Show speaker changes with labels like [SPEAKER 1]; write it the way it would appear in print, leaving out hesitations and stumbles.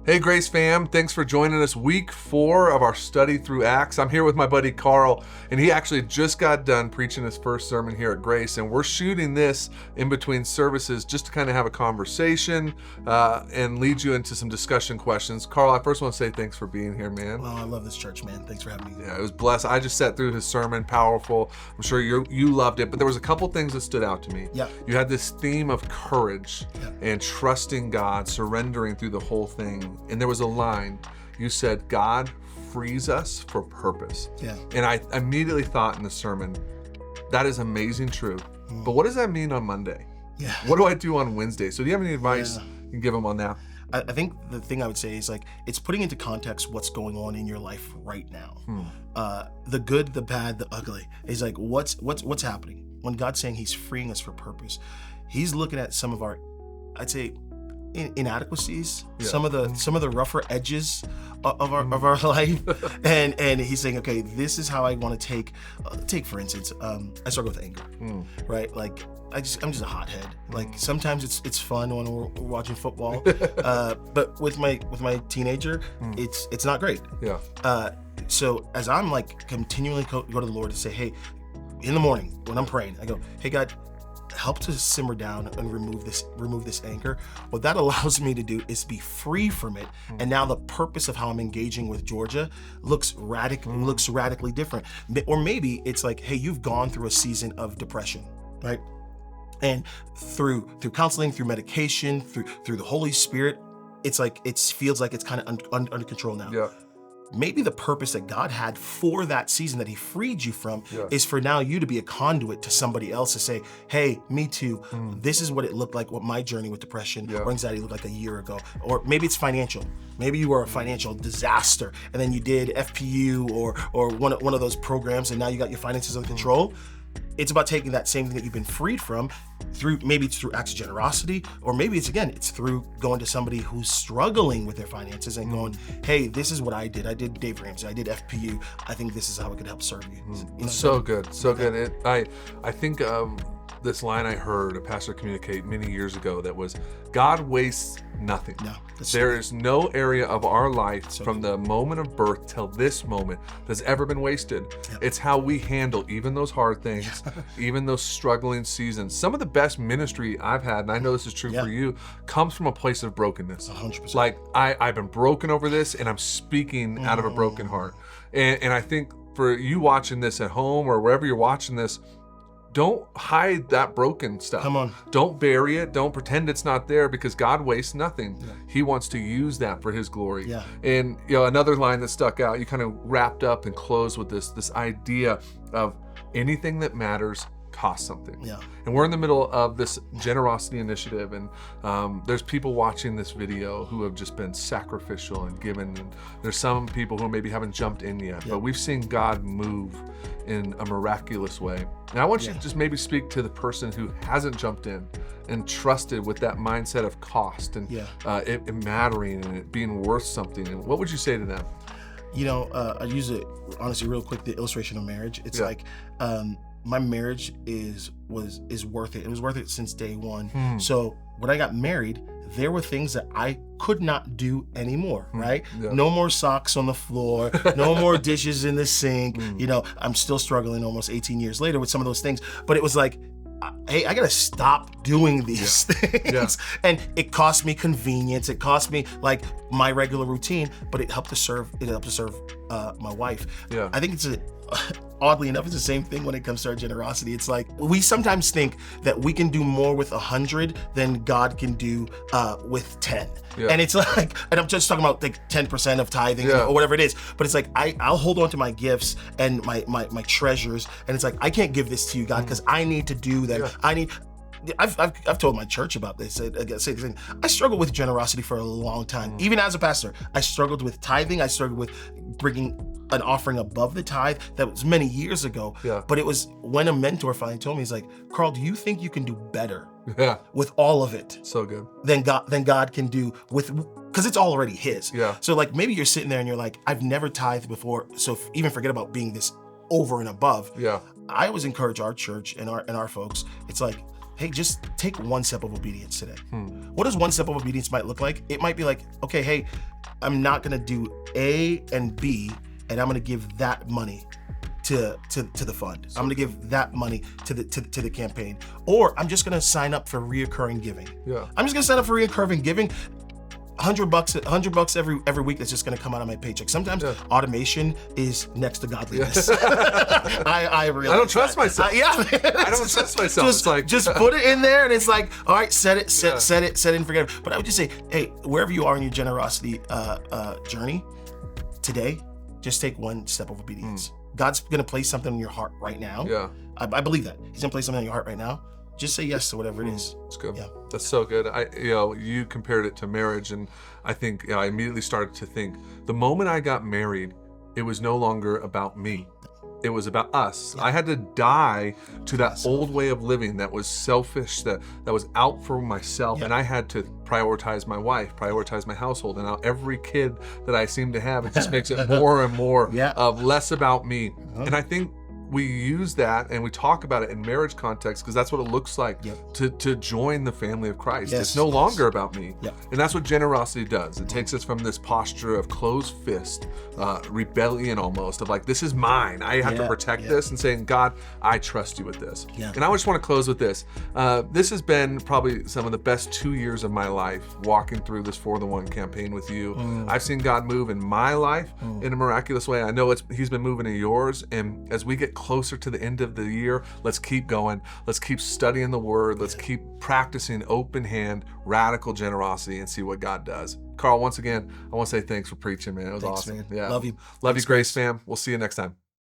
[SPEAKER 1] Hey Grace fam, thanks for joining us week 4 of our study through Acts. I'm here with my buddy Carl, and he actually just got done preaching his first sermon here at Grace, and we're shooting this in between services just to kind of have a conversation and lead you into some discussion questions. Carl, I first want to say thanks for being here, man.
[SPEAKER 2] Well, I love this church, man. Thanks for having me.
[SPEAKER 1] Yeah, it was blessed. I just sat through his sermon, powerful. I'm sure you loved it, but there was a couple things that stood out to me.
[SPEAKER 2] Yeah.
[SPEAKER 1] You had this theme of courage and trusting God, surrendering through the whole thing. And there was a line, you said, God frees us for purpose.
[SPEAKER 2] Yeah.
[SPEAKER 1] And I immediately thought in the sermon, that is amazing truth. But what does that mean on Monday?
[SPEAKER 2] Yeah.
[SPEAKER 1] What do I do on Wednesday? So do you have any advice you can give them on that?
[SPEAKER 2] I think the thing I would say is it's putting into context what's going on in your life right now. The good, the bad, the ugly. It's like, what's happening? When God's saying he's freeing us for purpose, he's looking at some of our, I'd say, inadequacies, some of the rougher edges of our life, and he's saying, okay, this is how I want to take for instance, I struggle with anger, right? Like I'm just a hothead. Like sometimes it's fun when we're watching football, but with my teenager, it's not great. So as I'm like continually go to the Lord to say, hey, in the morning when I'm praying, I go, hey God, help to simmer down and remove this anger. What that allows me to do is be free from it. And now the purpose of how I'm engaging with Georgia looks radically different. Or maybe it's like, hey, you've gone through a season of depression, right? And through counseling, through medication, through the Holy Spirit, it's like it feels like it's kind of under control now.
[SPEAKER 1] Yeah.
[SPEAKER 2] Maybe the purpose that God had for that season that he freed you from is for now you to be a conduit to somebody else to say, hey, me too. This is what it looked like, what my journey with depression or anxiety looked like a year ago. Or maybe it's financial. Maybe you were a financial disaster and then you did FPU or one of those programs and now you got your finances under control. It's about taking that same thing that you've been freed from maybe it's through acts of generosity, or maybe it's through going to somebody who's struggling with their finances and going, hey, this is what I did. I did Dave Ramsey. I did FPU. I think this is how I could help serve you. You know,
[SPEAKER 1] so good. I think of this line I heard a pastor communicate many years ago that was, God wastes nothing.
[SPEAKER 2] No,
[SPEAKER 1] there is no area of our life from the moment of birth till this moment that's ever been wasted. It's how we handle even those hard things, even those struggling seasons. Some of the best ministry I've had, and I know this is true for you, comes from a place of brokenness.
[SPEAKER 2] 100%.
[SPEAKER 1] Like I've been broken over this and I'm speaking out of a broken heart. And I think for you watching this at home or wherever you're watching this, don't hide that broken stuff.
[SPEAKER 2] Come on.
[SPEAKER 1] Don't bury it. Don't pretend it's not there, because God wastes nothing. He wants to use that for his glory. And another line that stuck out, you kind of wrapped up and closed with this idea of anything that matters costs something. And we're in the middle of this generosity initiative, and there's people watching this video who have just been sacrificial and given, and there's some people who maybe haven't jumped in yet, but we've seen God move in a miraculous way. And I want you to just maybe speak to the person who hasn't jumped in and trusted with that mindset of cost and it mattering and it being worth something. And what would you say to them?
[SPEAKER 2] I use it honestly real quick, the illustration of marriage. It's like my marriage is worth it. It was worth it since day one. So when I got married, there were things that I could not do anymore, right? No more socks on the floor, no more dishes in the sink. I'm still struggling almost 18 years later with some of those things, but it was like, hey, I gotta stop doing these things. And it cost me convenience. It cost me like my regular routine, but it helped to serve my wife. I think oddly enough, it's the same thing when it comes to our generosity. It's like we sometimes think that we can do more with 100 than God can do with 10. And it's like, and I'm just talking about like 10% of tithing or whatever it is, but it's like I'll hold on to my gifts and my treasures, and it's like I can't give this to you, God, because I need to do that. I've told my church about this. I struggled with generosity for a long time. Even as a pastor, I struggled with tithing. I struggled with bringing an offering above the tithe. That was many years ago. But it was when a mentor finally told me, he's like, Carl, do you think you can do better with all of it?
[SPEAKER 1] So good.
[SPEAKER 2] Than God can do with, because it's all already his. So like maybe you're sitting there and you're like, I've never tithed before, so even forget about being this over and above. I always encourage our church and our folks. It's like, hey, just take one step of obedience today. What does one step of obedience might look like? It might be like, okay, hey, I'm not gonna do A and B, and I'm gonna give that money to the fund. I'm gonna give that money to the campaign, or I'm just gonna sign up for reoccurring giving.
[SPEAKER 1] Yeah.
[SPEAKER 2] I'm just gonna sign up for reoccurring giving. $100 every week that's just gonna come out of my paycheck. Sometimes automation is next to godliness. I realize
[SPEAKER 1] I don't trust myself. I don't trust myself.
[SPEAKER 2] Just,
[SPEAKER 1] it's like
[SPEAKER 2] just put it in there, and it's like, all right, set it and forget it. But I would just say, hey, wherever you are in your generosity journey today, just take one step of obedience. God's gonna place something in your heart right now.
[SPEAKER 1] Yeah.
[SPEAKER 2] I believe that. He's gonna place something in your heart right now. Just say yes to whatever it is.
[SPEAKER 1] That's good.
[SPEAKER 2] Yeah.
[SPEAKER 1] That's so good. You compared it to marriage, and I think I immediately started to think the moment I got married, it was no longer about me. It was about us. I had to die to that old way of living that was selfish, that was out for myself, and I had to prioritize my wife, prioritize my household. And now every kid that I seem to have, it just makes it more and more of less about me. And I think we use that and we talk about it in marriage context because that's what it looks like to join the family of Christ. It's no longer about me. And that's what generosity does. It takes us from this posture of closed fist, rebellion almost, of like, this is mine. I have to protect this, and saying, God, I trust you with this. And I just want to close with this. This has been probably some of the best 2 years of my life, walking through this For the One campaign with you. I've seen God move in my life in a miraculous way. I know He's been moving in yours. And as we get closer to the end of the year, let's keep going. Let's keep studying the Word. Let's keep practicing open hand, radical generosity, and see what God does. Carl, once again, I want to say thanks for preaching, man. It was awesome.
[SPEAKER 2] Man.
[SPEAKER 1] Yeah.
[SPEAKER 2] Love you.
[SPEAKER 1] Love you, Grace fam. We'll see you next time.